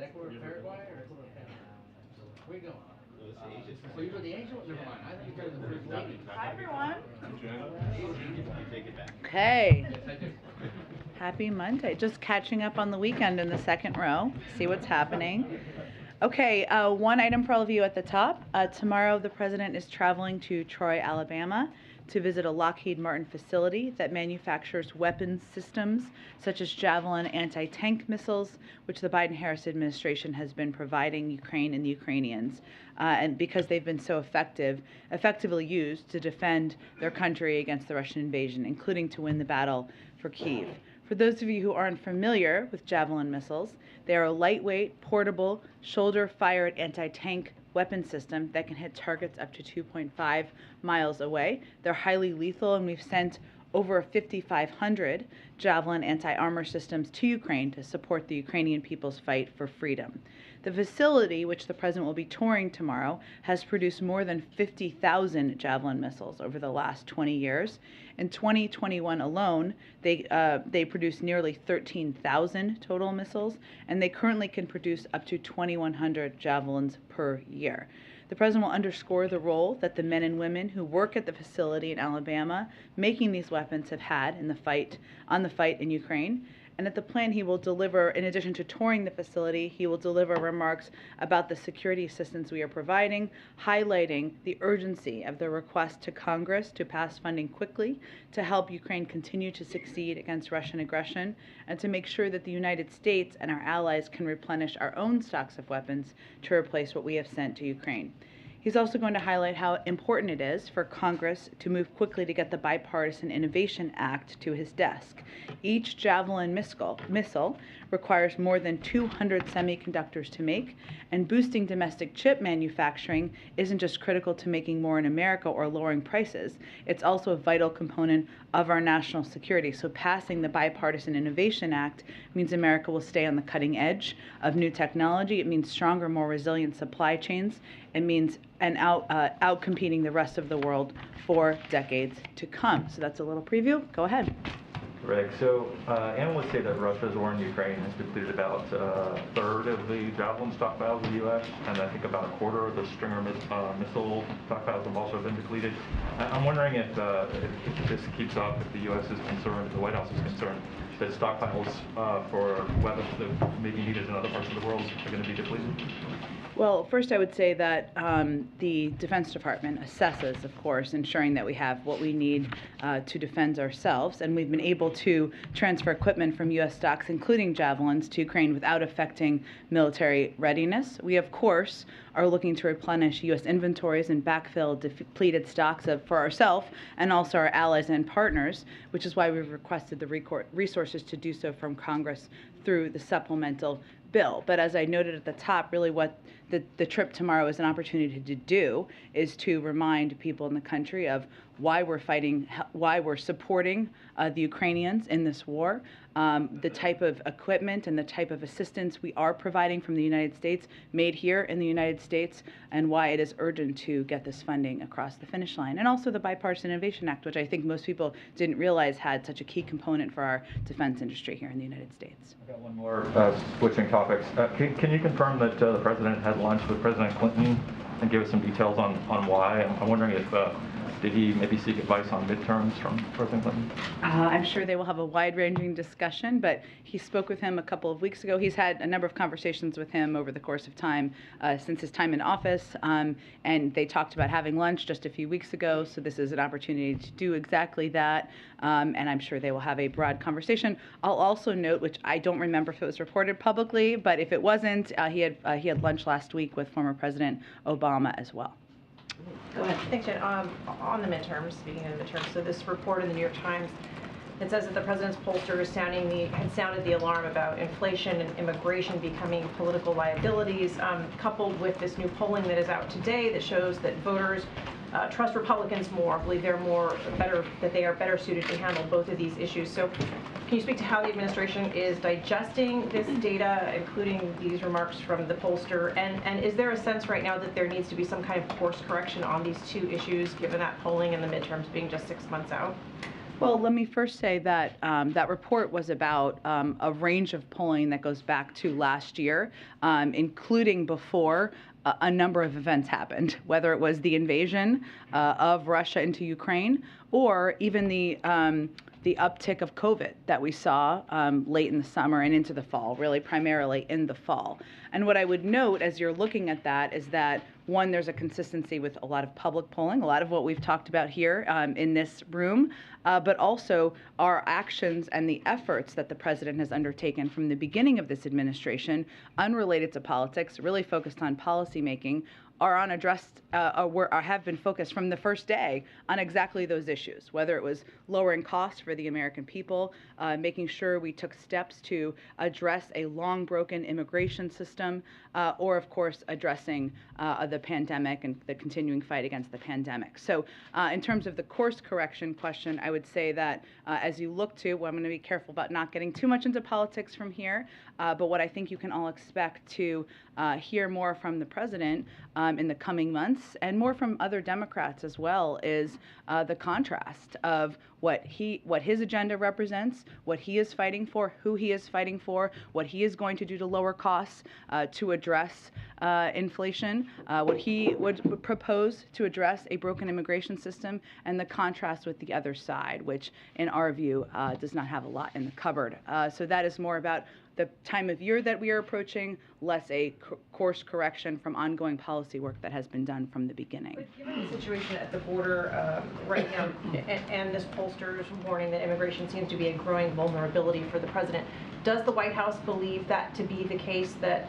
Is Ecuador Paraguay or where you going? Oh, you go to the Angel? Never mind. I think you're the first lady. Hi, everyone. Take it back. Okay. Yes, I do. Happy Monday. Just catching up on the weekend in the second row. See what's happening. Okay, one item for all of you at the top. Tomorrow, the president is traveling to Troy, Alabama, to visit a Lockheed Martin facility that manufactures weapons systems such as Javelin anti-tank missiles, which the Biden-Harris administration has been providing Ukraine and the Ukrainians, and because they've been so effectively used to defend their country against the Russian invasion, including to win the battle for Kyiv. For those of you who aren't familiar with Javelin missiles, they are a lightweight, portable, shoulder-fired anti-tank weapon system that can hit targets up to 2.5 miles away. They're highly lethal, and we've sent over 5,500 Javelin anti-armor systems to Ukraine to support the Ukrainian people's fight for freedom. The facility, which the president will be touring tomorrow, has produced more than 50,000 Javelin missiles over the last 20 years. In 2021 alone, they produced nearly 13,000 total missiles, and they currently can produce up to 2,100 Javelins per year. The president will underscore the role that the men and women who work at the facility in Alabama making these weapons have had in the fight in Ukraine. And at the plan, he will deliver, in addition to touring the facility, he will deliver remarks about the security assistance we are providing, highlighting the urgency of the request to Congress to pass funding quickly to help Ukraine continue to succeed against Russian aggression, and to make sure that the United States and our allies can replenish our own stocks of weapons to replace what we have sent to Ukraine. He's also going to highlight how important it is for Congress to move quickly to get the Bipartisan Innovation Act to his desk. Each Javelin missile requires more than 200 semiconductors to make, and boosting domestic chip manufacturing isn't just critical to making more in America or lowering prices. It's also a vital component of our national security. So passing the Bipartisan Innovation Act means America will stay on the cutting edge of new technology. It means stronger, more resilient supply chains. It means out-competing the rest of the world for decades to come. So that's a little preview. Go ahead. Greg, so analysts say that Russia's war in Ukraine has depleted about a third of the Javelin stockpiles of the U.S., and I think about a quarter of the Stinger missile stockpiles have also been depleted. I'm wondering if this keeps up, if the U.S. is concerned, if the White House is concerned, that stockpiles for weapons that may be needed in other parts of the world are going to be depleted. Well, first I would say that the Defense Department assesses, of course, ensuring that we have what we need to defend ourselves, and we've been able to transfer equipment from U.S. stocks, including Javelins, to Ukraine without affecting military readiness. We, of course, are looking to replenish U.S. inventories and backfill depleted stocks for ourselves and also our allies and partners, which is why we've requested the resources to do so from Congress through the supplemental bill. But as I noted at the top, really what the trip tomorrow is an opportunity to do is to remind people in the country of why we're fighting, why we're supporting the Ukrainians in this war, the type of equipment and the type of assistance we are providing from the United States, made here in the United States, and why it is urgent to get this funding across the finish line. And also the Bipartisan Innovation Act, which I think most people didn't realize had such a key component for our defense industry here in the United States. I've got one more switching topics. Can you confirm that the president had lunch with President Clinton and give us some details on why? I'm wondering if did he maybe seek advice on midterms from President Clinton? I'm sure they will have a wide-ranging discussion, but he spoke with him a couple of weeks ago. He's had a number of conversations with him over the course of time since his time in office, and they talked about having lunch just a few weeks ago, so this is an opportunity to do exactly that, and I'm sure they will have a broad conversation. I'll also note, which I don't remember if it was reported publicly, but if it wasn't, he had lunch last week with former President Obama as well. Go ahead. Thanks, Jen. On the midterms, speaking of the midterms, so this report in the New York Times, it says that the president's pollster had sounded the alarm about inflation and immigration becoming political liabilities, coupled with this new polling that is out today that shows that voters trust Republicans more, believe that they are better suited to handle both of these issues. So can you speak to how the administration is digesting this data, including these remarks from the pollster? And is there a sense right now that there needs to be some kind of course correction on these two issues, given that polling and the midterms being just 6 months out? Well, let me first say that that report was about a range of polling that goes back to last year, including before a number of events happened, whether it was the invasion of Russia into Ukraine or even the uptick of COVID that we saw late in the summer and into the fall, really primarily in the fall. And what I would note as you're looking at that is that, one, there's a consistency with a lot of public polling, a lot of what we've talked about here in this room, but also our actions and the efforts that the president has undertaken from the beginning of this administration, unrelated to politics, really focused on policymaking, are unaddressed or have been focused from the first day on exactly those issues, whether it was lowering costs for the American people, making sure we took steps to address a long broken immigration system, or of course addressing the pandemic and the continuing fight against the pandemic. So in terms of the course correction question, I would say that as you look to, well, I'm going to be careful about not getting too much into politics from here, but what I think you can all expect to hear more from the president in the coming months, and more from other Democrats as well, is the contrast of what his agenda represents, what he is fighting for, who he is fighting for, what he is going to do to lower costs, to address inflation, what he would propose to address a broken immigration system, and the contrast with the other side, which in our view does not have a lot in the cupboard. So that is more about the time of year that we are approaching, less a course correction from ongoing policy work that has been done from the beginning. But given the situation at the border right now, and this pollster's warning that immigration seems to be a growing vulnerability for the president, does the White House believe that to be the case, that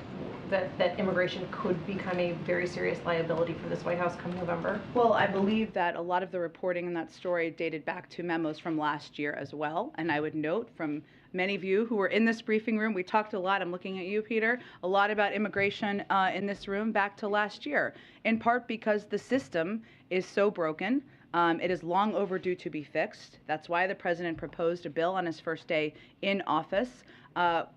immigration could become a very serious liability for this White House come November? Well, I believe that a lot of the reporting in that story dated back to memos from last year as well. And I would note from many of you who were in this briefing room, we talked a lot, I'm looking at you, Peter, a lot about immigration in this room back to last year, in part because the system is so broken. It is long overdue to be fixed. That's why the president proposed a bill on his first day in office.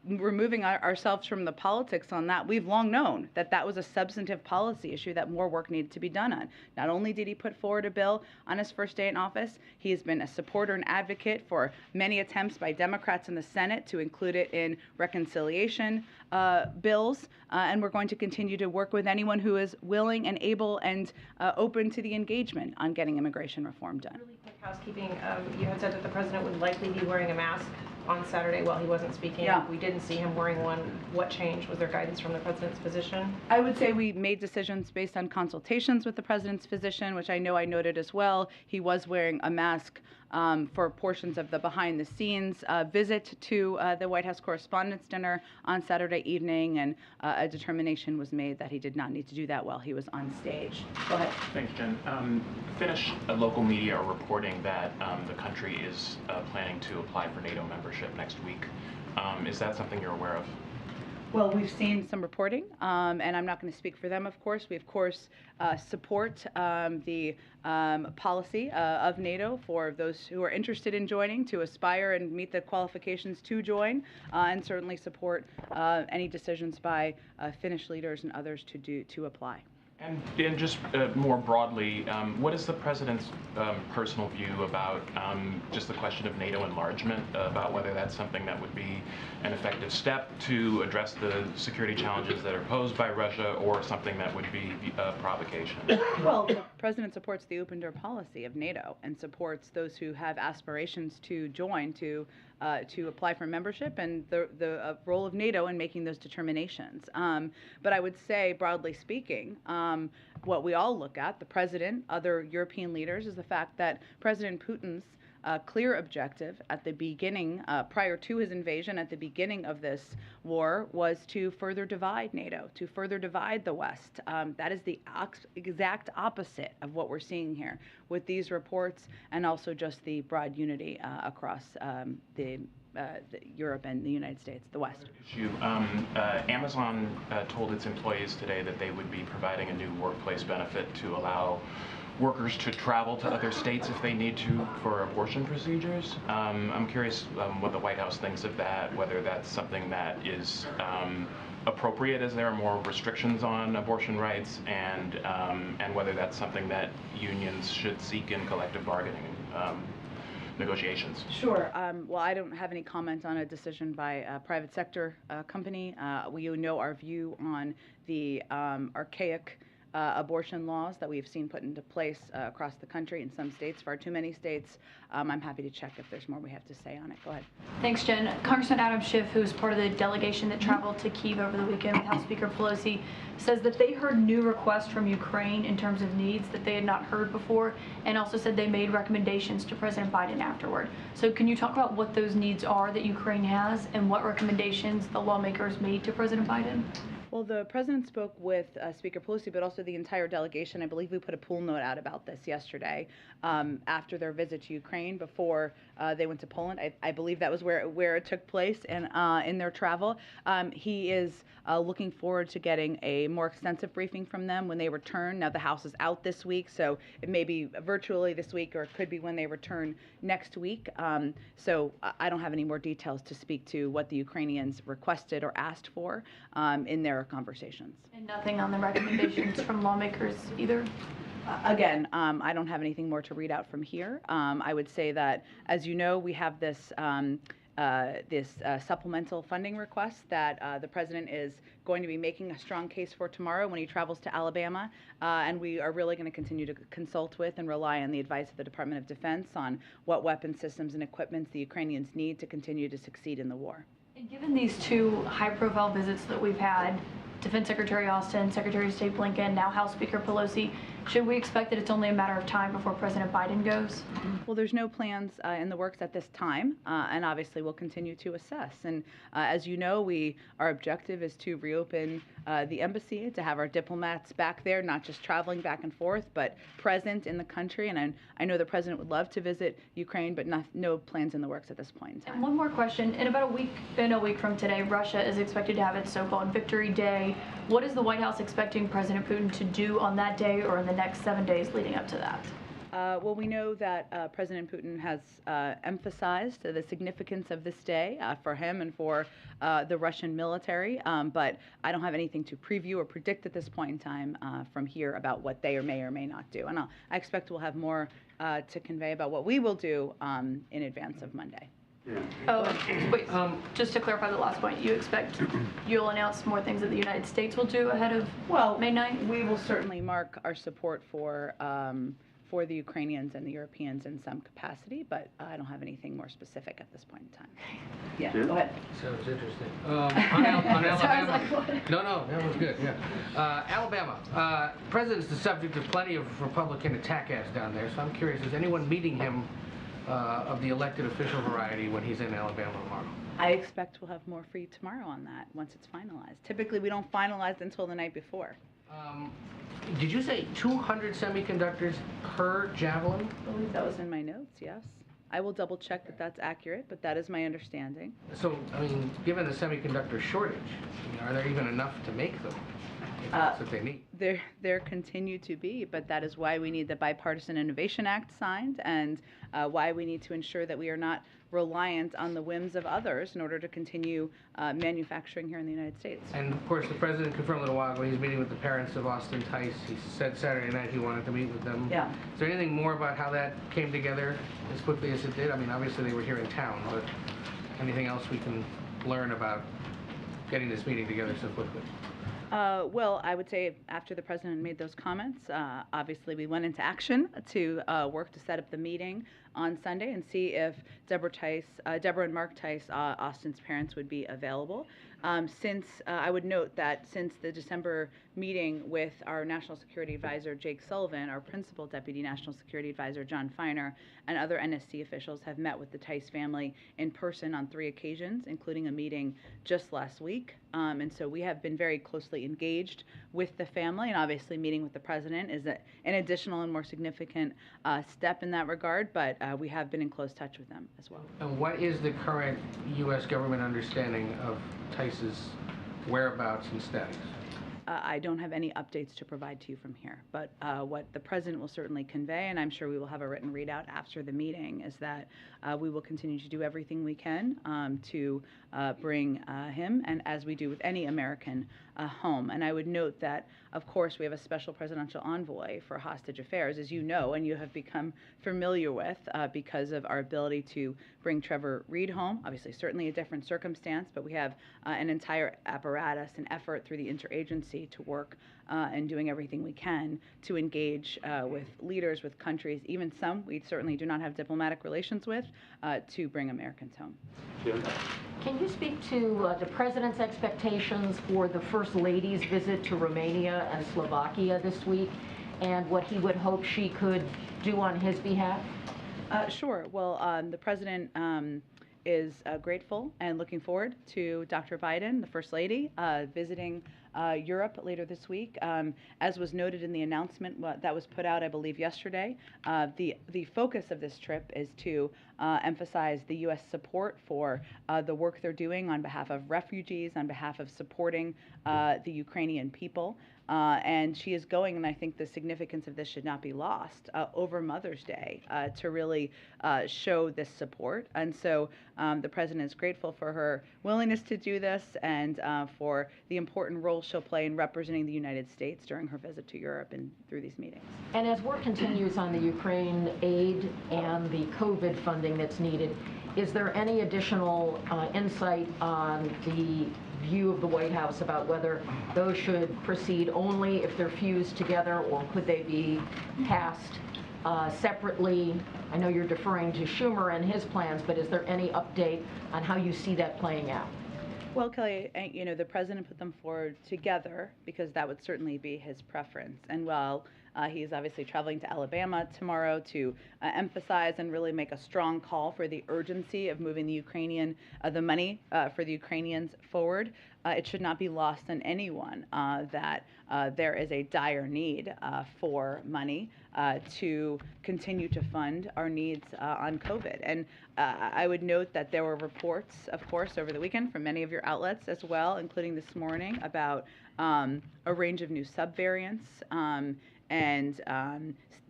Removing ourselves from the politics on that, we've long known that that was a substantive policy issue that more work needed to be done on. Not only did he put forward a bill on his first day in office, he has been a supporter and advocate for many attempts by Democrats in the Senate to include it in reconciliation bills, and we're going to continue to work with anyone who is willing and able and open to the engagement on getting immigration reform done. Really quick housekeeping, you had said that the president would likely be wearing a mask on Saturday while he wasn't speaking. Yeah. We didn't see him wearing one. What changed? Was there guidance from the president's physician? I would say we made decisions based on consultations with the president's physician, which I know I noted as well. He was wearing a mask for portions of the behind-the-scenes visit to the White House Correspondents' Dinner on Saturday evening, and a determination was made that he did not need to do that while he was on stage. Go ahead. Thanks, Jen. Finnish local media are reporting that the country is planning to apply for NATO membership next week. Is that something you're aware of? Well, we've seen some reporting, and I'm not going to speak for them, of course. We, of course, support the policy of NATO for those who are interested in joining to aspire and meet the qualifications to join, and certainly support any decisions by Finnish leaders and others to apply. And just more broadly, what is the president's personal view about just the question of NATO enlargement, about whether that's something that would be an effective step to address the security challenges that are posed by Russia, or something that would be a provocation? Well, the president supports the open door policy of NATO and supports those who have aspirations to join to apply for membership, and the role of NATO in making those determinations. But I would say, broadly speaking, what we all look at, the president, other European leaders, is the fact that President Putin's clear objective at the beginning, prior to his invasion, at the beginning of this war, was to further divide NATO, to further divide the West. That is the exact opposite of what we're seeing here with these reports, and also just the broad unity across Europe and the United States, the West. Amazon told its employees today that they would be providing a new workplace benefit to allow workers to travel to other states if they need to for abortion procedures. I'm curious what the White House thinks of that, whether that's something that is appropriate as there are more restrictions on abortion rights, and whether that's something that unions should seek in collective bargaining. negotiations? Sure. Well, I don't have any comment on a decision by a private sector company. We know our view on the archaic abortion laws that we've seen put into place across the country in some states, far too many states. I'm happy to check if there's more we have to say on it. Go ahead. Thanks, Jen. Congressman Adam Schiff, who's part of the delegation that traveled to Kyiv over the weekend with House Speaker Pelosi, says that they heard new requests from Ukraine in terms of needs that they had not heard before, and also said they made recommendations to President Biden afterward. So can you talk about what those needs are that Ukraine has and what recommendations the lawmakers made to President Biden? Well, the president spoke with Speaker Pelosi, but also the entire delegation. I believe we put a pool note out about this yesterday after their visit to Ukraine before they went to Poland. I believe that was where it took place and in their travel. He is looking forward to getting a more extensive briefing from them when they return. Now, the House is out this week, so it may be virtually this week, or it could be when they return next week. So I don't have any more details to speak to what the Ukrainians requested or asked for in their conversations. And nothing on the recommendations from lawmakers either? Again, I don't have anything more to read out from here. I would say that, as you know, we have this supplemental funding request that the president is going to be making a strong case for tomorrow when he travels to Alabama, and we are really going to continue to consult with and rely on the advice of the Department of Defense on what weapon systems and equipment the Ukrainians need to continue to succeed in the war. And given these two high-profile visits that we've had, Defense Secretary Austin, Secretary of State Blinken, now House Speaker Pelosi, should we expect that it's only a matter of time before President Biden goes? Well, there's no plans in the works at this time, and obviously we'll continue to assess. And as you know, our objective is to reopen the embassy, to have our diplomats back there, not just traveling back and forth, but present in the country. And I know the president would love to visit Ukraine, but no plans in the works at this point in time. And one more question. In about a week from today, Russia is expected to have its so-called Victory Day. What is the White House expecting President Putin to do on that day or in the next 7 days leading up to that? Well, we know that President Putin has emphasized the significance of this day for him and for the Russian military, but I don't have anything to preview or predict at this point in time from here about what they may or may not do. And I expect we'll have more to convey about what we will do in advance of Monday. Yeah. Oh, wait, just to clarify the last point, you expect you'll announce more things that the United States will do ahead of May 9th? We will certainly mark our support for the Ukrainians and the Europeans in some capacity, but I don't have anything more specific at this point in time. Yeah, Jen? go ahead. Sounds interesting. On Alabama. So I was like, what? No, that was good, yeah. Alabama. President's the subject of plenty of Republican attack ads down there, so I'm curious, is anyone meeting him of the elected official variety when he's in Alabama tomorrow? I expect we'll have more for you tomorrow on that once it's finalized. Typically, we don't finalize until the night before. Did you say 200 semiconductors per Javelin? I believe that was in my notes, yes. I will double check that that's accurate, but that is my understanding. So, I mean, given the semiconductor shortage, are there even enough to make them? If that's what they need. There continue to be, but that is why we need the Bipartisan Innovation Act signed and why we need to ensure that we are not reliant on the whims of others in order to continue manufacturing here in the United States. And of course, the president confirmed a little while ago he's meeting with the parents of Austin Tice. He said Saturday night he wanted to meet with them. Yeah. Is there anything more about how that came together as quickly as it did? I mean, obviously they were here in town, but anything else we can learn about getting this meeting together so quickly? Well, I would say after the president made those comments, obviously we went into action to work to set up the meeting on Sunday and see if Deborah and Mark Tice, Austin's parents, would be available. I would note that since the December meeting with our National Security Advisor, Jake Sullivan, our Principal Deputy National Security Advisor, John Feiner, and other NSC officials have met with the Tice family in person on 3 occasions, including a meeting just last week. And so we have been very closely engaged with the family, and obviously meeting with the president is an additional and more significant step in that regard, but we have been in close touch with them as well. And what is the current U.S. government understanding of Tice's whereabouts and status? I don't have any updates to provide to you from here. But what the president will certainly convey, and I'm sure we will have a written readout after the meeting, is that we will continue to do everything we can to bring him, and as we do with any American, home. And I would note that, of course, we have a special presidential envoy for hostage affairs, as you know, and you have become familiar with because of our ability to bring Trevor Reed home. Obviously, certainly a different circumstance, but we have an entire apparatus and effort through the interagency to work and doing everything we can to engage with leaders, with countries, even some we certainly do not have diplomatic relations with, to bring Americans home. Can you speak to the president's expectations for the First Lady's visit to Romania and Slovakia this week, and what he would hope she could do on his behalf? Sure. Well, the president is grateful and looking forward to Dr. Biden, the First Lady, visiting Europe later this week. As was noted in the announcement that was put out, I believe, yesterday, the focus of this trip is to emphasize the U.S. support for the work they're doing on behalf of refugees, on behalf of supporting the Ukrainian people. And she is going, and I think the significance of this should not be lost, over Mother's Day to really show this support. And so the president is grateful for her willingness to do this and for the important role she'll play in representing the United States during her visit to Europe and through these meetings. And as work continues on the Ukraine aid and the COVID funding that's needed, is there any additional insight on the view of the White House about whether those should proceed only if they're fused together, or could they be passed separately? I know you're deferring to Schumer and his plans, but is there any update on how you see that playing out? Well, Kelly, you know, the president put them forward together because that would certainly be his preference. And while he is obviously traveling to Alabama tomorrow to emphasize and really make a strong call for the urgency of moving the money for the Ukrainians forward, it should not be lost on anyone that there is a dire need for money to continue to fund our needs on COVID. And I would note that there were reports, of course, over the weekend from many of your outlets as well, including this morning, about a range of new subvariants and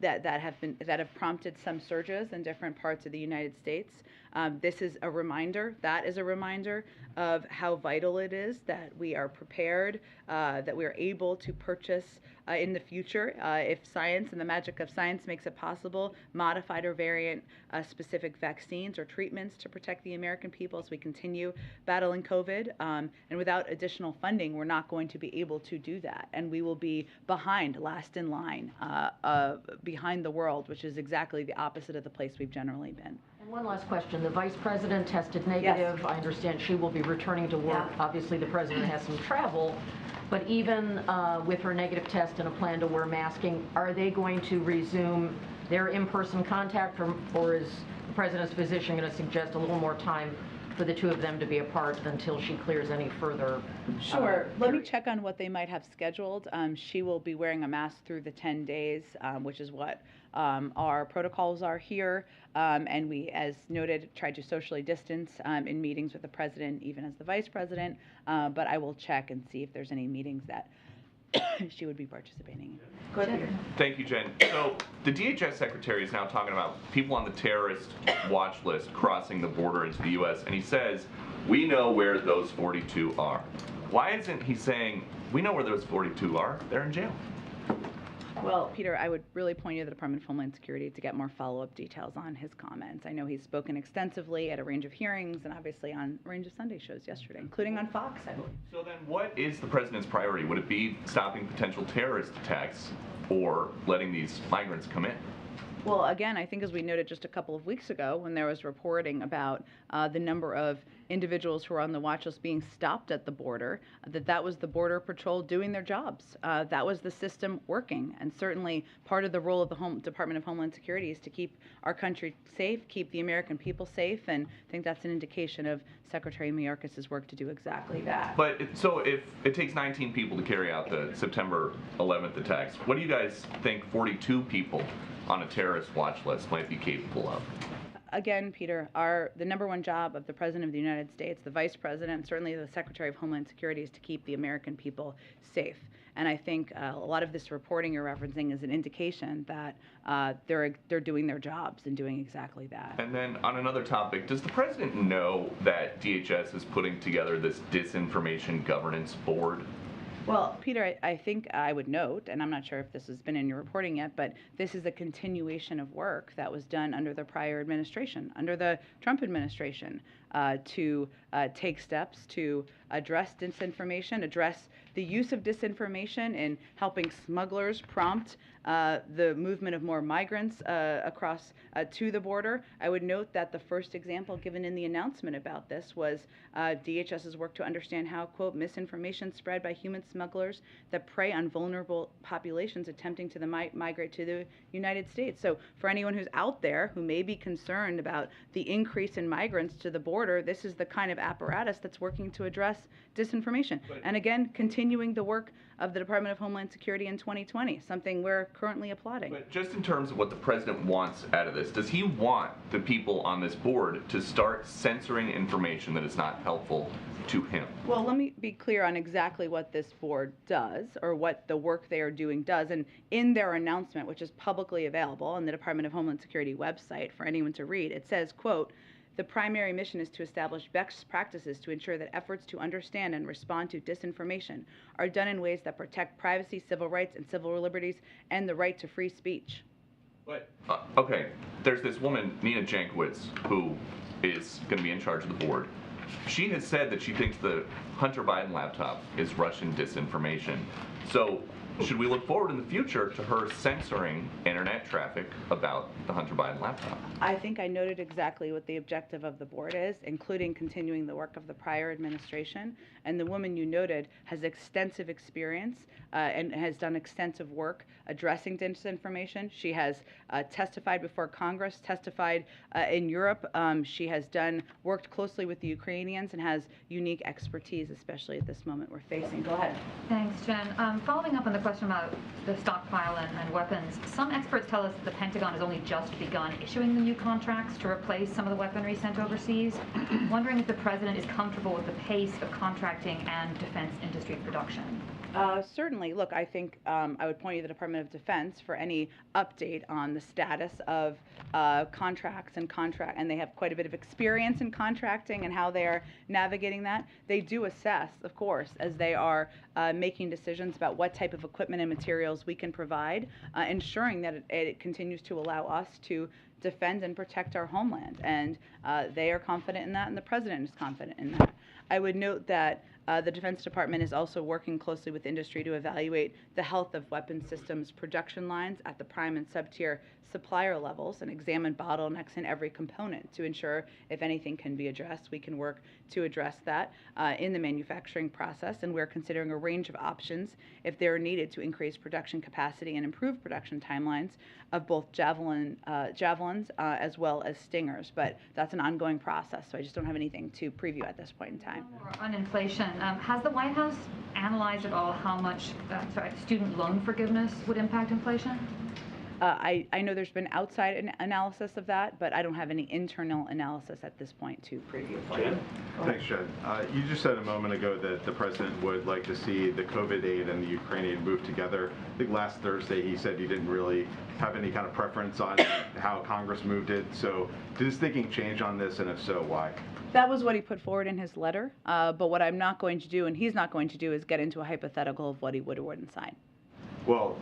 that have prompted some surges in different parts of the United States. This is a reminder. That is a reminder of how vital it is that we are prepared, that we are able to purchase in the future, if science and the magic of science makes it possible, modified or variant specific vaccines or treatments to protect the American people as we continue battling COVID. And without additional funding, we're not going to be able to do that. And we will be behind, last in line, behind the world, which is exactly the opposite of the place we've generally been. And one last question. The vice president tested negative. Yes. I understand she will be returning to work. Yeah. Obviously, the president has some travel. But even with her negative test and a plan to wear masking, are they going to resume their in-person contact, or is the president's physician going to suggest a little more time for the two of them to be apart until she clears any further? Sure. Let me check on what they might have scheduled. She will be wearing a mask through the 10 days, which is what our protocols are here. And we, as noted, tried to socially distance in meetings with the president, even as the vice president. But I will check and see if there's any meetings that she would be participating in. Go ahead, Peter. Thank you, Jen. So the DHS secretary is now talking about people on the terrorist watch list crossing the border into the U.S., and he says, we know where those 42 are. Why isn't he saying, we know where those 42 are, they're in jail? Well, Peter, I would really point you to the Department of Homeland Security to get more follow-up details on his comments. I know he's spoken extensively at a range of hearings and obviously on a range of Sunday shows yesterday, including on Fox, I believe. So then what is the president's priority? Would it be stopping potential terrorist attacks or letting these migrants come in? Well, again, I think as we noted just a couple of weeks ago when there was reporting about the number of individuals who are on the watch list being stopped at the border, that was the Border Patrol doing their jobs. That was the system working. And certainly part of the role of the Department of Homeland Security is to keep our country safe, keep the American people safe, and I think that's an indication of Secretary Mayorkas' work to do exactly that. But so if it takes 19 people to carry out the September 11th attacks, what do you guys think 42 people on a terrorist watch list might be capable of? again, Peter, the number one job of the President of the United States, the Vice President, certainly the Secretary of Homeland Security, is to keep the American people safe. And I think a lot of this reporting you're referencing is an indication that they're doing their jobs and doing exactly that. And then on another topic, does the president know that DHS is putting together this disinformation governance board? Well, Peter, I think I would note, and I'm not sure if this has been in your reporting yet, but this is a continuation of work that was done under the prior administration, under the Trump administration, to take steps to address disinformation, address the use of disinformation in helping smugglers prompt the movement of more migrants across to the border. I would note that the first example given in the announcement about this was DHS's work to understand how, quote, misinformation spread by human smugglers that prey on vulnerable populations attempting to migrate to the United States. So for anyone who's out there who may be concerned about the increase in migrants to the border, this is the kind of apparatus that's working to address disinformation. And again, continuing the work of the Department of Homeland Security in 2020, something we're currently applauding. But just in terms of what the president wants out of this, does he want the people on this board to start censoring information that is not helpful to him? Well, let me be clear on exactly what this board does, or what the work they are doing does. And in their announcement, which is publicly available on the Department of Homeland Security website for anyone to read, it says, quote, the primary mission is to establish best practices to ensure that efforts to understand and respond to disinformation are done in ways that protect privacy, civil rights, and civil liberties, and the right to free speech. But, okay, there's this woman, Nina Jankowicz, who is going to be in charge of the board. She has said that she thinks the Hunter Biden laptop is Russian disinformation. So should we look forward in the future to her censoring internet traffic about the Hunter Biden laptop? I think I noted exactly what the objective of the board is, including continuing the work of the prior administration. And the woman you noted has extensive experience and has done extensive work addressing disinformation. She has testified before Congress, testified in Europe. She has worked closely with the Ukrainians and has unique expertise, especially at this moment we're facing. Go ahead. Thanks, Jen. Following up on the question about the stockpile and weapons, some experts tell us that the Pentagon has only just begun issuing the new contracts to replace some of the weaponry sent overseas. Wondering if the president is comfortable with the pace of contracting and defense industry production. Certainly. Look, I think I would point you to the Department of Defense for any update on the status of contracts and they have quite a bit of experience in contracting and how they are navigating that. They do assess, of course, as they are making decisions about what type of equipment and materials we can provide, ensuring that it continues to allow us to defend and protect our homeland. And they are confident in that, and the president is confident in that. I would note that the Defense Department is also working closely with industry to evaluate the health of weapon systems production lines at the prime and sub-tier supplier levels and examine bottlenecks in every component to ensure if anything can be addressed, we can work to address that in the manufacturing process. And we're considering a range of options if they're needed to increase production capacity and improve production timelines of both javelins as well as Stingers. But that's an ongoing process, so I just don't have anything to preview at this point in time. On inflation, has the White House analyzed at all how much student loan forgiveness would impact inflation? I know there's been outside analysis of that, but I don't have any internal analysis at this point to preview for you. Thanks, Jen. You just said a moment ago that the president would like to see the COVID aid and the Ukraine aid move together. I think last Thursday he said he didn't really have any kind of preference on how Congress moved it. So did his thinking change on this, and if so, why? That was what he put forward in his letter, but what I'm not going to do, and he's not going to do, is get into a hypothetical of what he would or wouldn't sign. Well,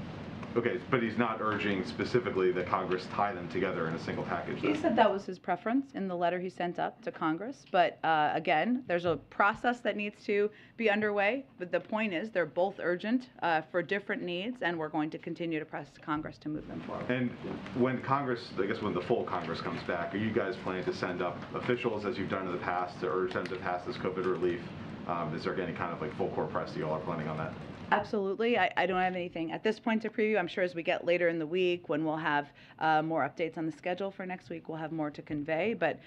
okay, but he's not urging specifically that Congress tie them together in a single package, then. He said that was his preference in the letter he sent up to Congress, but again, there's a process that needs to be underway, but the point is they're both urgent for different needs, and we're going to continue to press Congress to move them forward. And when Congress, I guess when the full Congress comes back, are you guys planning to send up officials, as you've done in the past, to urge them to pass this COVID relief? Is there any kind of like full court press you all are planning on that? Absolutely. I don't have anything at this point to preview. I'm sure as we get later in the week, when we'll have more updates on the schedule for next week, we'll have more to convey. But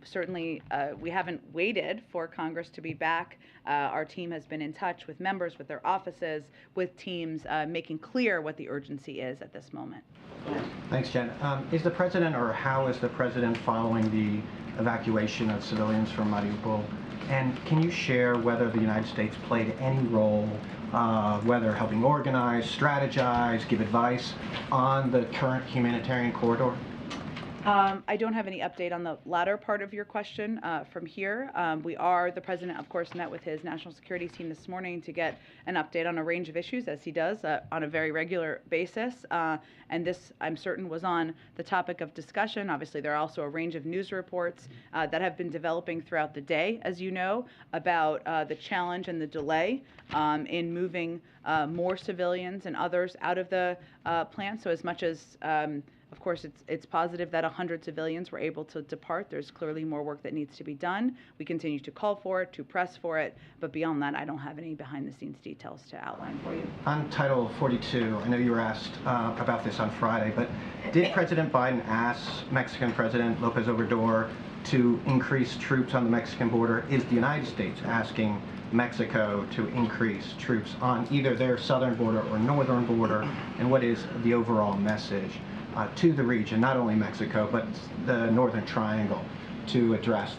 certainly, we haven't waited for Congress to be back. Our team has been in touch with members, with their offices, with teams, making clear what the urgency is at this moment. Thanks, Jen. Is the president, or how is the president following the evacuation of civilians from Mariupol? And can you share whether the United States played any role, whether helping organize, strategize, give advice on the current humanitarian corridor? I don't have any update on the latter part of your question from here. The president, of course, met with his national security team this morning to get an update on a range of issues, as he does on a very regular basis. And this, I'm certain, was on the topic of discussion. Obviously, there are also a range of news reports that have been developing throughout the day, as you know, about the challenge and the delay in moving more civilians and others out of the plant. So as much as of course, it's positive that 100 civilians were able to depart. There's clearly more work that needs to be done. We continue to call for it, to press for it, but beyond that, I don't have any behind-the-scenes details to outline for you. On Title 42, I know you were asked about this on Friday, but did President Biden ask Mexican President López Obrador to increase troops on the Mexican border? Is the United States asking Mexico to increase troops on either their southern border or northern border? And what is the overall message to the region, not only Mexico, but the Northern Triangle, to address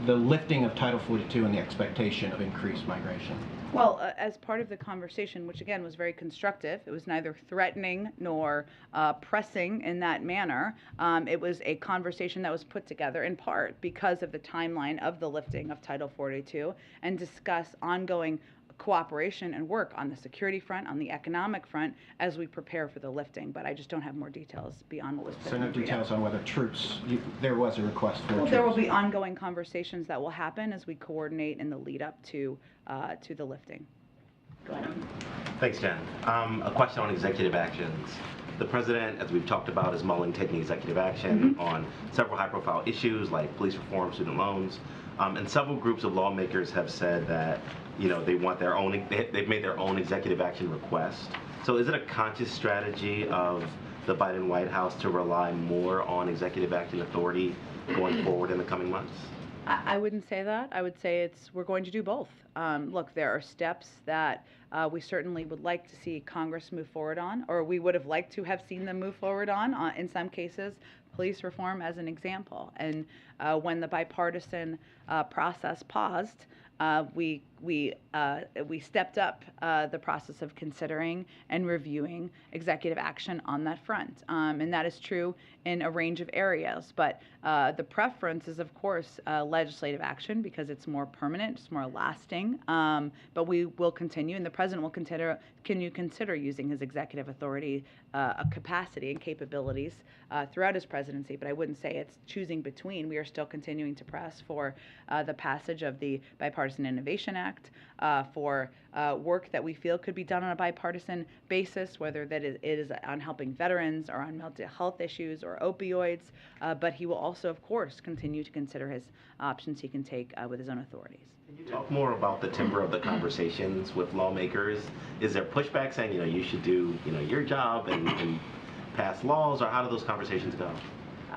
the lifting of Title 42 and the expectation of increased migration? Well, as part of the conversation, which again was very constructive, it was neither threatening nor pressing in that manner. It was a conversation that was put together in part because of the timeline of the lifting of Title 42, and discuss ongoing cooperation and work on the security front, on the economic front, as we prepare for the lifting. But I just don't have more details beyond what was put in the So no details on whether troops, there was a request for troops? There will be ongoing conversations that will happen as we coordinate in the lead up to the lifting. Go ahead. Thanks, Jen. A question on executive actions. The president, as we've talked about, is mulling taking executive action on several high-profile issues like police reform, student loans, and several groups of lawmakers have said that they want their own. They've made their own executive action request. So, is it a conscious strategy of the Biden White House to rely more on executive action authority going forward in the coming months? I wouldn't say that. I would say we're going to do both. Look, there are steps that we certainly would like to see Congress move forward on, or we would have liked to have seen them move forward on in some cases, police reform as an example. And when the bipartisan process paused, we stepped up the process of considering and reviewing executive action on that front. And that is true in a range of areas. But the preference is, of course, legislative action because it's more permanent, it's more lasting. But we will continue, and the president will consider using his executive authority, capacity and capabilities throughout his presidency. But I wouldn't say it's choosing between. We are still continuing to press for the passage of the Bipartisan Innovation Act, for work that we feel could be done on a bipartisan basis, whether that it is on helping veterans or on mental health issues or opioids. But he will also, of course, continue to consider his options he can take with his own authorities. Can you talk more about the temper of the conversations with lawmakers? Is there pushback saying, you should do, your job and pass laws, or how do those conversations go?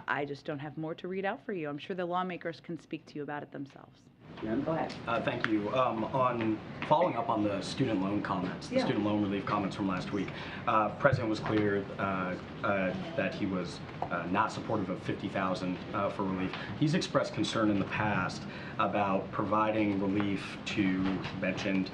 I just don't have more to read out for you. I'm sure the lawmakers can speak to you about it themselves. Go ahead. Thank you. On following up on the student loan comments, the student loan relief comments from last week, President was clear that he was not supportive of $50,000 for relief. He's expressed concern in the past about providing relief to, he mentioned,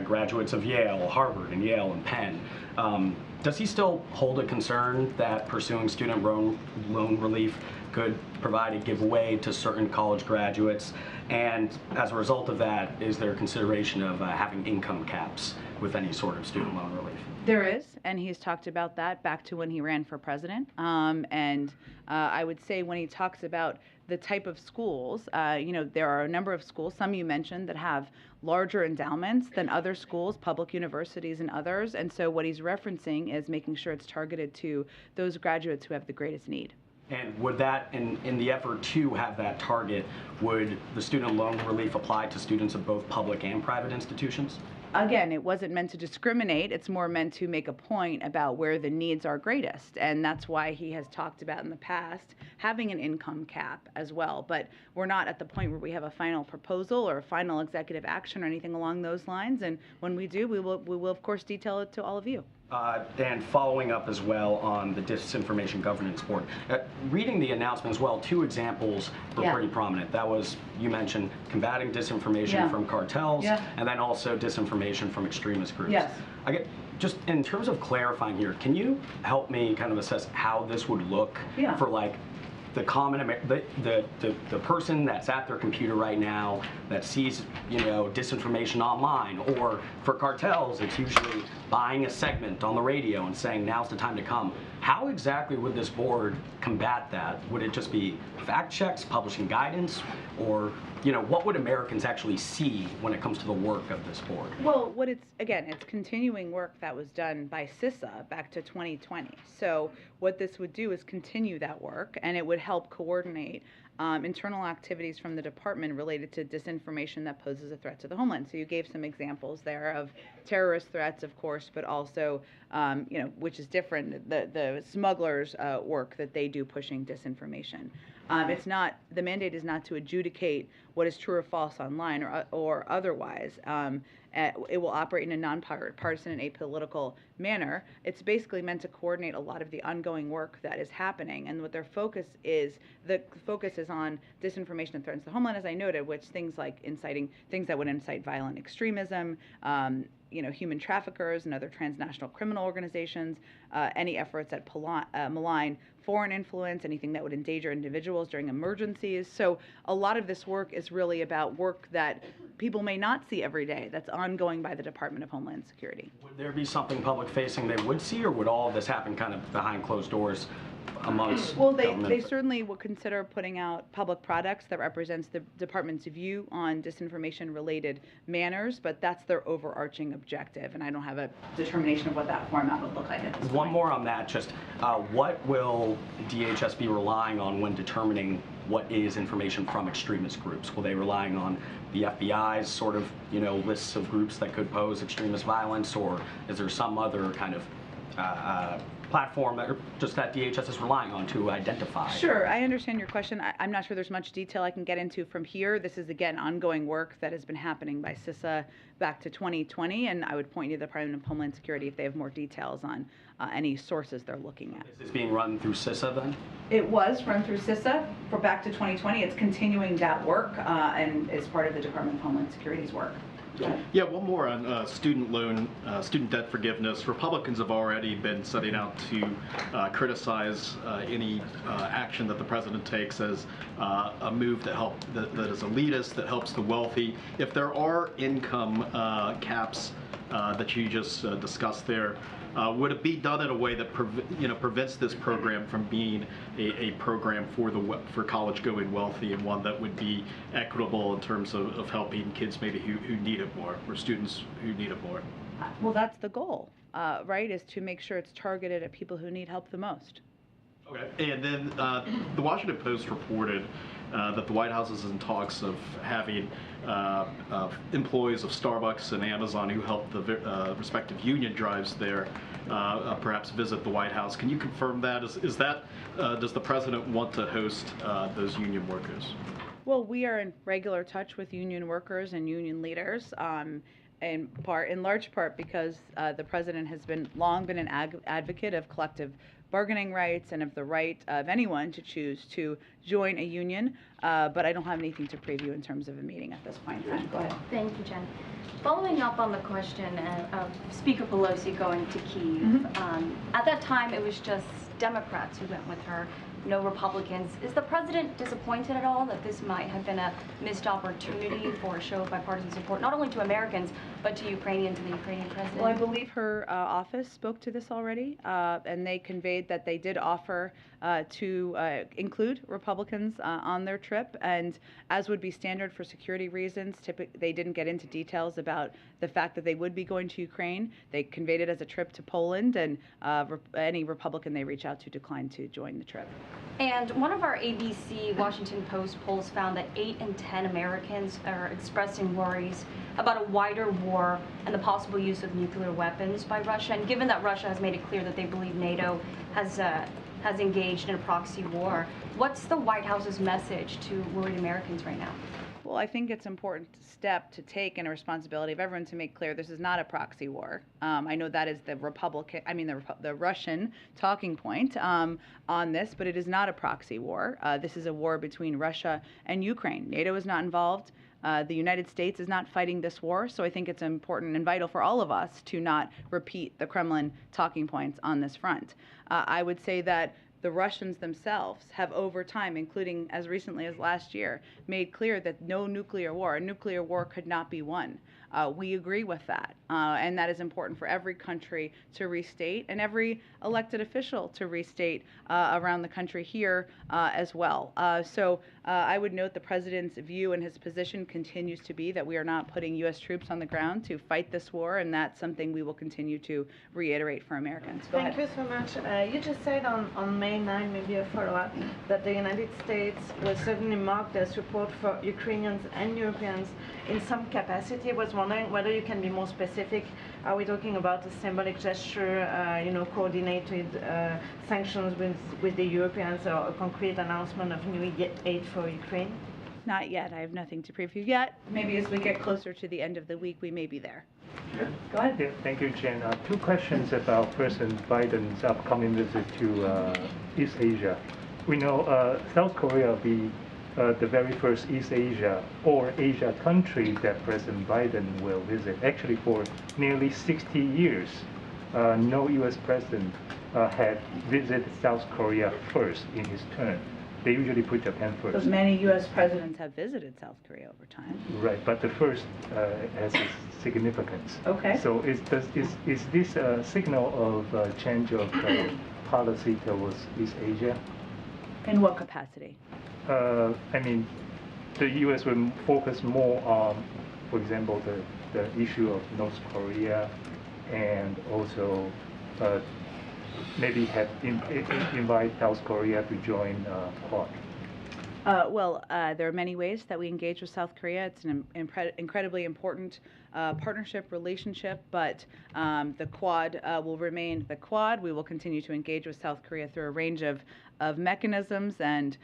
graduates of Yale, Harvard, and Yale and Penn. Does he still hold a concern that pursuing student loan relief could provide a giveaway to certain college graduates? And as a result of that, is there consideration of having income caps with any sort of student loan relief? There is, and he's talked about that back to when he ran for president. I would say when he talks about the type of schools, there are a number of schools, some you mentioned, that have larger endowments than other schools, public universities and others. And so what he's referencing is making sure it's targeted to those graduates who have the greatest need. And would that, in the effort to have that target, would the student loan relief apply to students of both public and private institutions? again, it wasn't meant to discriminate. It's more meant to make a point about where the needs are greatest. And that's why he has talked about in the past having an income cap as well. But we're not at the point where we have a final proposal or a final executive action or anything along those lines. And when we do, we will of course detail it to all of you. And following up as well on the Disinformation Governance Board, reading the announcement as well, 2 examples were pretty prominent. That was, you mentioned, combating disinformation from cartels, and then also disinformation from extremist groups. Yes. Just in terms of clarifying here, can you help me kind of assess how this would look for like the common the person that's at their computer right now that sees disinformation online, or for cartels it's usually buying a segment on the radio and saying now's the time to come. How exactly would this board combat that? Would it just be fact checks, publishing guidance, or what would Americans actually see when it comes to the work of this board? Well, it's continuing work that was done by CISA back to 2020. So what this would do is continue that work, and it would help coordinate internal activities from the department related to disinformation that poses a threat to the homeland. So you gave some examples there of terrorist threats, of course, but also, which is different, the smugglers' work that they do pushing disinformation. The mandate is not to adjudicate what is true or false online or otherwise. It will operate in a nonpartisan and apolitical manner. It's basically meant to coordinate a lot of the ongoing work that is happening, and what their focus is on disinformation and threats to the homeland, as I noted, which things like things that would incite violent extremism, human traffickers and other transnational criminal organizations, any efforts that malign foreign influence, anything that would endanger individuals during emergencies. So a lot of this work is really about work that people may not see every day, that's ongoing by the Department of Homeland Security. Would there be something public-facing they would see, or would all of this happen kind of behind closed doors amongst they certainly will consider putting out public products that represents the department's view on disinformation-related manners, but that's their overarching objective, and I don't have a determination of what that format would look like at this point. One more on that, just what will DHS be relying on when determining what is information from extremist groups? Will they be relying on the FBI's sort of, lists of groups that could pose extremist violence, or is there some other kind of platform that DHS is relying on to identify? Sure, I understand your question. I'm not sure there's much detail I can get into from here. This is, again, ongoing work that has been happening by CISA back to 2020, and I would point you to the Department of Homeland Security if they have more details on any sources they're looking at. Is this being run through CISA then? It was run through CISA for back to 2020. It's continuing that work and is part of the Department of Homeland Security's work. Yeah, one more on student debt forgiveness. Republicans have already been setting out to criticize any action that the president takes as a move that is elitist, that helps the wealthy. If there are income caps that you just discussed there, would it be done in a way that prevents this program from being a program for college-going wealthy, and one that would be equitable in terms of helping kids maybe who need it more, or students who need it more? Well, that's the goal, right, is to make sure it's targeted at people who need help the most. Okay. And then the Washington Post reported that the White House is in talks of having employees of Starbucks and Amazon who help the respective union drives there perhaps visit the White House. Can you confirm that? Does the president want to host those union workers? Well, we are in regular touch with union workers and union leaders. In large part because the president has long been an advocate of collective bargaining rights and of the right of anyone to choose to join a union, but I don't have anything to preview in terms of a meeting at this point in time. Go ahead. Thank you, Jen. Following up on the question of Speaker Pelosi going to Kyiv, at that time it was just Democrats who went with her, no Republicans. Is the president disappointed at all that this might have been a missed opportunity for a show of bipartisan support, not only to Americans, but to Ukrainians and the Ukrainian president? Well, I believe her office spoke to this already, and they conveyed that they did offer to include Republicans on their trip, and as would be standard for security reasons, they didn't get into details about the fact that they would be going to Ukraine. They conveyed it as a trip to Poland, and any Republican they reach out to declined to join the trip. And one of our ABC Washington Post polls found that 8 in 10 Americans are expressing worries about a wider war and the possible use of nuclear weapons by Russia. And given that Russia has made it clear that they believe NATO has engaged in a proxy war, what's the White House's message to worried Americans right now? Well, I think it's an important step to take and a responsibility of everyone to make clear this is not a proxy war. I know that is the the Russian talking point on this, but it is not a proxy war. This is a war between Russia and Ukraine. NATO is not involved. The United States is not fighting this war, so I think it's important and vital for all of us to not repeat the Kremlin talking points on this front. I would say that the Russians themselves have over time, including as recently as last year, made clear that no nuclear war, a nuclear war could not be won. We agree with that, and that is important for every country to restate and every elected official to restate around the country here as well. So I would note the president's view and his position continues to be that we are not putting U.S. troops on the ground to fight this war, and that's something we will continue to reiterate for Americans. Go Thank ahead. you so much. You just said on May 9, maybe a follow-up, that the United States will certainly mark their support for Ukrainians and Europeans in some capacity. I was wondering whether you can be more specific. Are we talking about a symbolic gesture, coordinated sanctions with the Europeans, or a concrete announcement of new aid for Ukraine? Not yet. I have nothing to preview yet. Maybe as we get closer to the end of the week, we may be there. Go ahead. Yeah, thank you, Jen. Two questions about President Biden's upcoming visit to East Asia. We know South Korea will be the very first East Asia or Asia country that President Biden will visit. Actually, for nearly 60 years, no U.S. president had visited South Korea first in his term. They usually put Japan first. But many U.S. presidents have visited South Korea over time. Right, but the first has its significance. Okay. So is this a signal of a change of policy towards East Asia? In what capacity? I mean, the U.S. will focus more on, for example, the issue of North Korea, and also maybe invite South Korea to join Quad. There are many ways that we engage with South Korea. It's an incredibly important partnership, relationship, but the Quad will remain the Quad. We will continue to engage with South Korea through a range of mechanisms and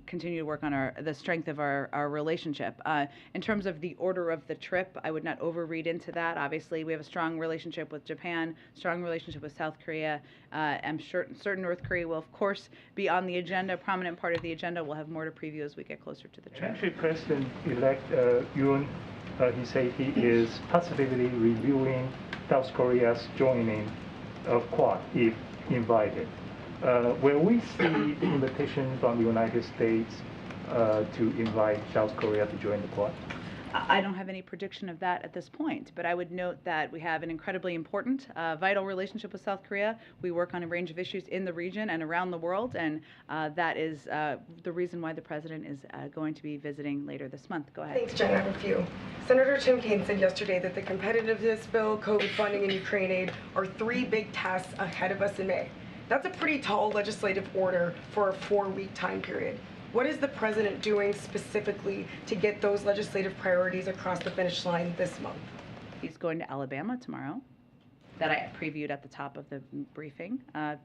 continue to work on the strength of our relationship. In terms of the order of the trip, I would not overread into that. Obviously, we have a strong relationship with Japan, strong relationship with South Korea. I'm certain North Korea will, of course, be on the agenda, a prominent part of the agenda. We'll have more to preview as we get closer to the trip. Actually, President-elect Yoon, he said he is possibly reviewing South Korea's joining of Quad if invited. Will we see invitation from the United States to invite South Korea to join the Quad? I don't have any prediction of that at this point, but I would note that we have an incredibly important, vital relationship with South Korea. We work on a range of issues in the region and around the world, and that is the reason why the president is going to be visiting later this month. Go ahead. Thanks, Jen. I have a few. Senator Tim Kaine said yesterday that the competitiveness bill, COVID funding, and Ukraine aid are 3 big tasks ahead of us in May. That's a pretty tall legislative order for a 4-week time period. What is the president doing specifically to get those legislative priorities across the finish line this month? He's going to Alabama tomorrow, that I previewed at the top of the briefing,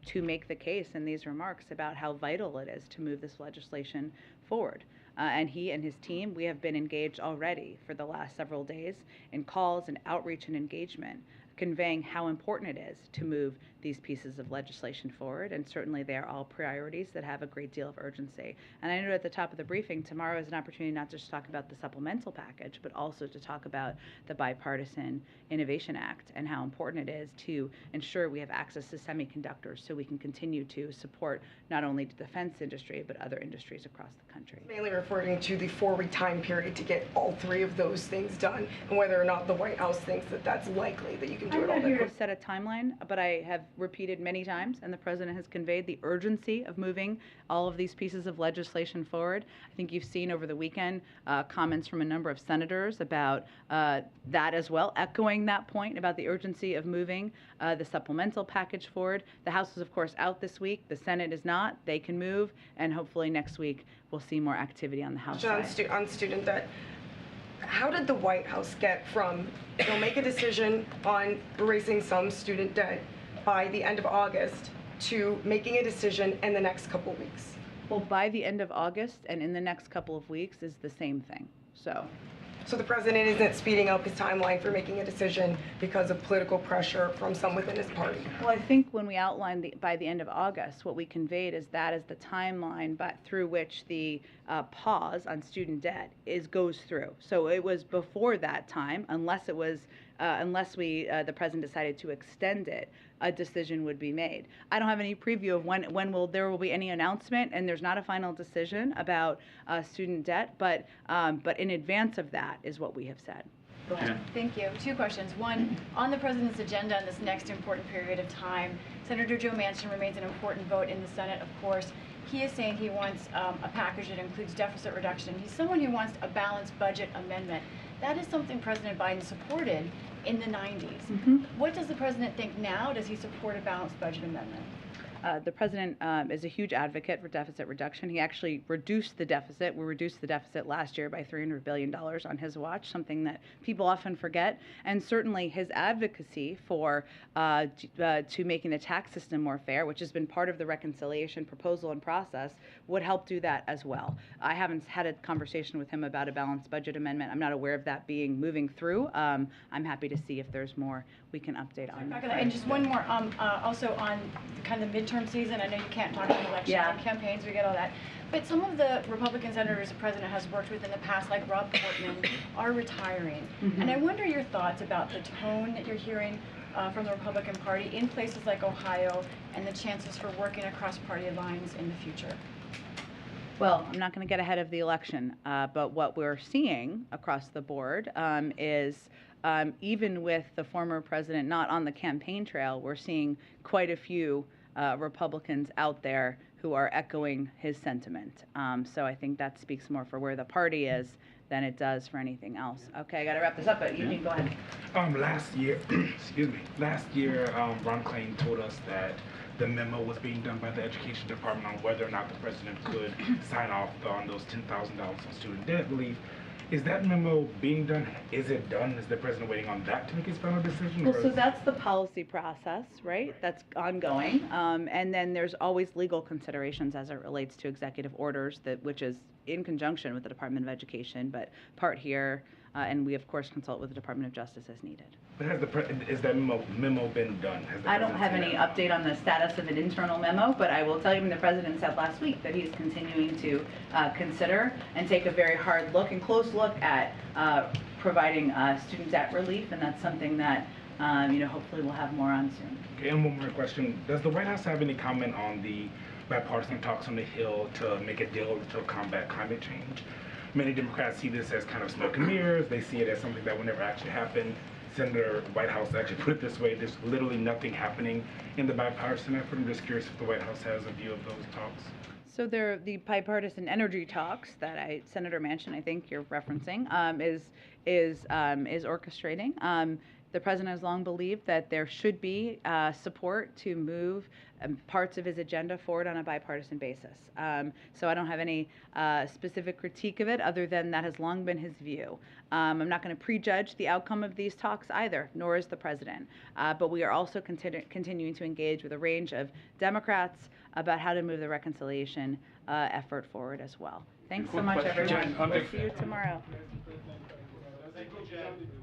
to make the case in these remarks about how vital it is to move this legislation forward. And he and his team, we have been engaged already for the last several days in calls and outreach and engagement, conveying how important it is to move these pieces of legislation forward, and certainly they are all priorities that have a great deal of urgency. And I know at the top of the briefing, tomorrow is an opportunity not just to talk about the supplemental package, but also to talk about the Bipartisan Innovation Act and how important it is to ensure we have access to semiconductors so we can continue to support not only the defense industry, but other industries across the country. Mainly referring to the 4-week time period to get all 3 of those things done, and whether or not the White House thinks that that's likely that you can can do I'm it all not that here quick. to set a timeline, but I have repeated many times, and the president has conveyed the urgency of moving all of these pieces of legislation forward. I think you've seen over the weekend comments from a number of senators about that as well, echoing that point about the urgency of moving the supplemental package forward. The House is, of course, out this week. The Senate is not. They can move, and hopefully next week we'll see more activity on the House side. On student debt, how did the White House get from they'll make a decision on erasing some student debt by the end of August to making a decision in the next couple weeks? Well, by the end of August and in the next couple of weeks is the same thing. So the president isn't speeding up his timeline for making a decision because of political pressure from some within his party? Well, I think when we outlined by the end of August, what we conveyed is that is the timeline but through which the pause on student debt goes through. So it was before that time, unless the president decided to extend it, a decision would be made. I don't have any preview of when there will be any announcement, and there's not a final decision about student debt, but in advance of that is what we have said. Go ahead. Thank you. Two questions. One, on the president's agenda in this next important period of time, Senator Joe Manchin remains an important vote in the Senate, of course. He is saying he wants a package that includes deficit reduction. He's someone who wants a balanced budget amendment. That is something President Biden supported in the 90s. Mm-hmm. What does the president think now? Does he support a balanced budget amendment? The president is a huge advocate for deficit reduction. He actually reduced the deficit. We reduced the deficit last year by $300 billion on his watch, something that people often forget. And certainly his advocacy for to making the tax system more fair, which has been part of the reconciliation proposal and process, would help do that as well. I haven't had a conversation with him about a balanced budget amendment. I'm not aware of that moving through. I'm happy to see if there's more we can update on that. And just one more, also on kind of midterm season. I know you can't talk about election campaigns, we get all that. But some of the Republican senators the president has worked with in the past, like Rob Portman, are retiring. Mm-hmm. And I wonder your thoughts about the tone that you're hearing from the Republican Party in places like Ohio and the chances for working across party lines in the future. Well, I'm not going to get ahead of the election, but what we're seeing across the board is even with the former president not on the campaign trail, we're seeing quite a few Republicans out there who are echoing his sentiment. So I think that speaks more for where the party is than it does for anything else. Okay, I got to wrap this up, but you can go ahead. Last year, Ron Klain told us that the memo was being done by the Education Department on whether or not the president could sign off on those $10,000 on student debt relief. Is that memo being done? Is it done? Is the president waiting on that to make his final decision? Well, so that's the policy process, right? That's ongoing. And then there's always legal considerations as it relates to executive orders, which is in conjunction with the Department of Education, but part here, and we, of course, consult with the Department of Justice as needed. But has that memo been done? I don't have any update on the status of an internal memo, but I will tell you the president said last week that he's continuing to consider and take a very hard look and close look at providing student debt relief, and that's something that hopefully we'll have more on soon. Okay, and one more question. Does the White House have any comment on the bipartisan talks on the Hill to make a deal to combat climate change? Many Democrats see this as kind of smoke and mirrors. They see it as something that will never actually happen. Senator White House actually put it this way: there's literally nothing happening in the bipartisan effort. I'm just curious if the White House has a view of those talks. So the bipartisan energy talks that Senator Manchin, I think you're referencing, is orchestrating. The president has long believed that there should be support to move parts of his agenda forward on a bipartisan basis. So I don't have any specific critique of it other than that has long been his view. I'm not going to prejudge the outcome of these talks either, nor is the president. But we are also continuing to engage with a range of Democrats about how to move the reconciliation effort forward as well. Thanks so much, everyone. We'll see you tomorrow. Thank you, Jen.